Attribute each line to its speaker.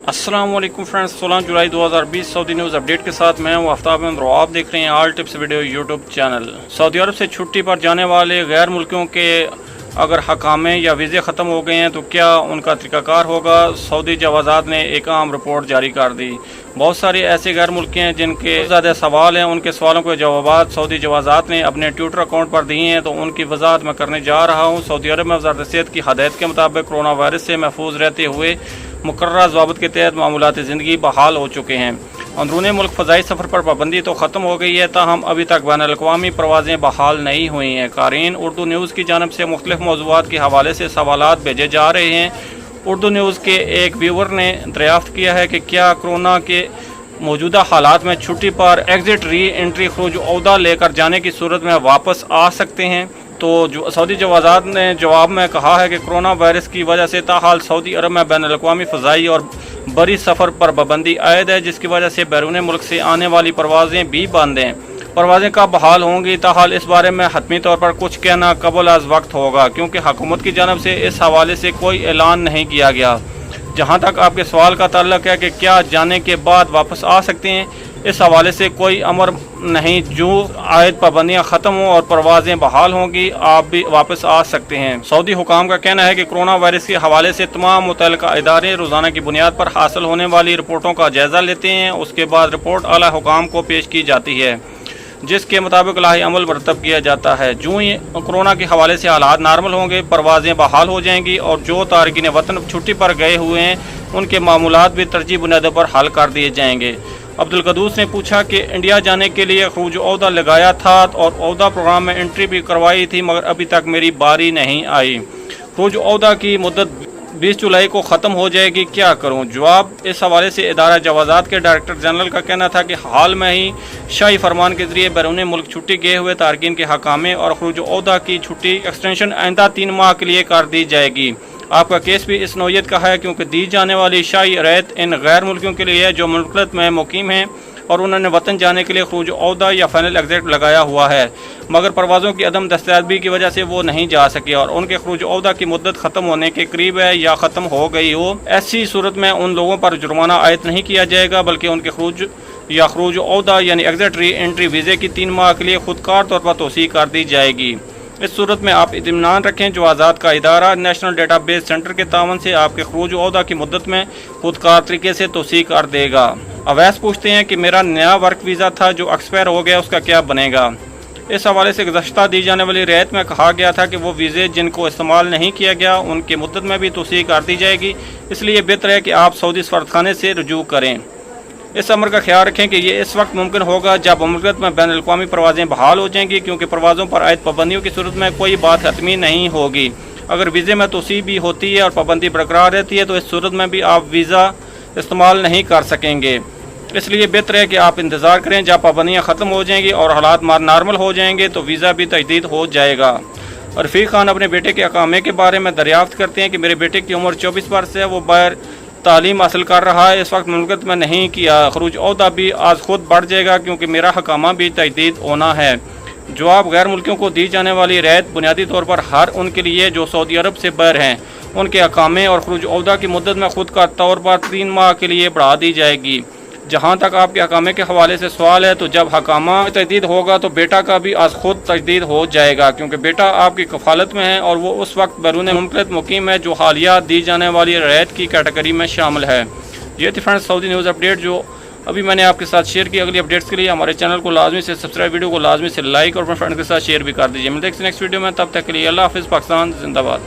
Speaker 1: अस्सलाम वालेकुम फ्रेंड्स, 16 जुलाई 2020 Saudi news update के साथ मैं हूँ आफ्ताब और आप देख रहे हैं all tips video YouTube channel. सऊदी अरब से छुट्टी पर जाने वाले गैर मुल्कियों के अगर हकामे या वीज़े ख़त्म हो गए हैं तो क्या उनका तरीक़ाकार होगा। सऊदी जवाज़ात ने एक अहम रिपोर्ट जारी कर दी। बहुत सारे ऐसे गैर मुल्की हैं जिनके ज़्यादा सवाल हैं, उनके सवालों के जवाब सऊदी जवाज़ात ने अपने ट्विटर अकाउंट पर दिए हैं, तो उनकी वजाहत मैं करने जा रहा हूँ। सऊदी अरब में वज़ारत सेहत की हदायत के मुताबिक कोरोना वायरस से महफूज रहते हुए मुकर्ररा ज़वाबित के तहत मामूलात ज़िंदगी बहाल हो चुके हैं। अंदरूनी मुल्क फ़ज़ाई सफ़र पर पाबंदी तो ख़त्म हो गई है, ताहम अभी तक बैनुल-अक़वामी परवाज़ें बहाल नहीं हुई हैं। क़ारीन उर्दू न्यूज़ की जानिब से मुख्तलिफ़ मौज़ूआत के हवाले से सवालात भेजे जा रहे हैं। उर्दू न्यूज़ के एक व्यूवर ने दरियाफ़्त किया है कि क्या कोरोना के मौजूदा हालात में छुट्टी पर एग्ज़िट री एंट्री खरूज औदा लेकर जाने की सूरत में वापस आ सकते हैं। तो सऊदी जवाज़ात ने जवाब में कहा है कि कोरोना वायरस की वजह से ताहाल सऊदी अरब में बैनुल-अक़वामी फ़ज़ाई और बरी सफ़र पर पाबंदी आयद है, जिसकी वजह से बैरून मुल्क से आने वाली परवाज़ें भी बंद हैं। परवाज़ें कब बहाल होंगी, ताहाल इस बारे में हतमी तौर पर कुछ कहना कबल अज़ वक्त होगा, क्योंकि हुकूमत की जानब से इस हवाले से कोई ऐलान नहीं किया गया। जहाँ तक आपके सवाल का ताल्लुक है कि क्या जाने के बाद वापस आ सकते हैं, इस हवाले से कोई अमर नहीं। जो आयद पाबंदियाँ ख़त्म हों और परवाज़ें बहाल होंगी, आप भी वापस आ सकते हैं। सऊदी हुकाम का कहना है कि कोरोना वायरस के हवाले से तमाम मुतल्लिका इदारे रोज़ाना की बुनियाद पर हासिल होने वाली रिपोर्टों का जायज़ा लेते हैं। उसके बाद रिपोर्ट आला हुकाम को पेश की जाती है, जिसके मुताबिक लाही अमल मरतब किया जाता है। जो ही कोरोना के हवाले से हालात नॉर्मल होंगे, परवाज़ें बहाल हो जाएंगी और जो तारकीन वतन छुट्टी पर गए हुए हैं उनके मामूलात भी तरजीह बुनियादों पर हल कर दिए जाएंगे। अब्दुल कदूस ने पूछा कि इंडिया जाने के लिए खरूज औदा लगाया था और औदा प्रोग्राम में एंट्री भी करवाई थी, मगर अभी तक मेरी बारी नहीं आई। खरूज औदा की मुद्दत 20 जुलाई को ख़त्म हो जाएगी, क्या करूं? जवाब, इस हवाले से इदारा जवाज़ात के डायरेक्टर जनरल का कहना था कि हाल में ही शाही फरमान के ज़रिए बैरून मुल्क छुट्टी गए हुए तारकीन के हकामे और खरूज औदा की छुट्टी एक्सटेंशन आइंदा 3 माह के लिए कर दी जाएगी। आपका केस भी इस नौयत का है, क्योंकि दी जाने वाली शाही रियायत इन गैर मुल्कियों के लिए है जो मुल्क में मुकीम हैं और उन्होंने वतन जाने के लिए खरूज औदा या फाइनल एग्जिट लगाया हुआ है, मगर परवाज़ों की अदम दस्तयाबी की वजह से वो नहीं जा सके और उनके खरूज औदा की मुद्दत ख़त्म होने के करीब है या ख़त्म हो गई हो। ऐसी सूरत में उन लोगों पर जुर्माना आयद नहीं किया जाएगा, बल्कि उनके खरूज औदा यानी एग्जिट री एंट्री वीज़े की 3 माह के लिए खुदकार तौर पर तोसी कर दी जाएगी। इस सूरत में आप इत्मीनान रखें, जवाज़ात का इदारा नेशनल डेटाबेस सेंटर के तावन से आपके खरूज औदा की मुद्दत में खुदकार तरीके से तोसी कर देगा। अवैस पूछते हैं कि मेरा नया वर्क वीज़ा था जो एक्सपायर हो गया, उसका क्या बनेगा। इस हवाले से गुज़श्ता दी जाने वाली रियायत में कहा गया था कि वो वीज़े जिनको इस्तेमाल नहीं किया गया उनकी मुद्दत में भी तोसी कर दी जाएगी, इसलिए बेहतर है कि आप सऊदी सफारतखाने से रुजू करें। इस अमर का ख्याल रखें कि ये इस वक्त मुमकिन होगा जब मुल्क में बैनुल-अक़वामी परवाज़ें बहाल हो जाएंगी, क्योंकि परवाज़ों पर आयद पाबंदियों की सूरत में कोई बात हतमी नहीं होगी। अगर वीज़े में तोसी भी होती है और पाबंदी बरकरार रहती है, तो इस सूरत में भी आप वीज़ा इस्तेमाल नहीं कर सकेंगे। इसलिए बेहतर है कि आप इंतज़ार करें, जब पाबंदियाँ ख़त्म हो जाएंगी और हालात नॉर्मल हो जाएंगे तो वीज़ा भी तजदीद हो जाएगा। रफ़ीक खान अपने बेटे के अकामे के बारे में दरियाफ़्त करते हैं कि मेरे बेटे की उम्र 24 वर्ष है, वो बाहर तालीम हासिल कर रहा है, इस वक्त मुल्क में नहीं किया। खरूज औदा भी आज खुद बढ़ जाएगा, क्योंकि मेरा हकामा भी तजदीद होना है। जवाब, गैर मुल्कियों को दी जाने वाली रियायत बुनियादी तौर पर हर उनके लिए जो सऊदी अरब से बाहर हैं, उनके हकामे और खरूज औदा की मुद्दत में खुद का तौर पर 3 माह के लिए बढ़ा दी जाएगी। जहाँ तक आपके हकामे के हवाले से सवाल है, तो जब हकामा तजदीद होगा तो बेटा का भी आज खुद तजदीद हो जाएगा, क्योंकि बेटा आपकी कफालत में है और वो उस वक्त बैरून मुल्क मुकीम है जो हालिया दी जाने वाली रियायत की कैटेगरी में शामिल है। ये थी फ्रेंड्स सऊदी न्यूज़ अपडेट जो अभी मैंने आपके साथ शेयर की। अगली अपडेट्स के लिए हमारे चैनल को लाजमी से सब्सक्राइब, वीडियो को लाजमी से लाइक और अपने फ्रेंड के साथ शेयर भी कर दीजिए। मिलते हैं नेक्स्ट वीडियो में, तब तक के लिए अल्लाह हाफ़िज़। पाकिस्तान जिंदाबाद।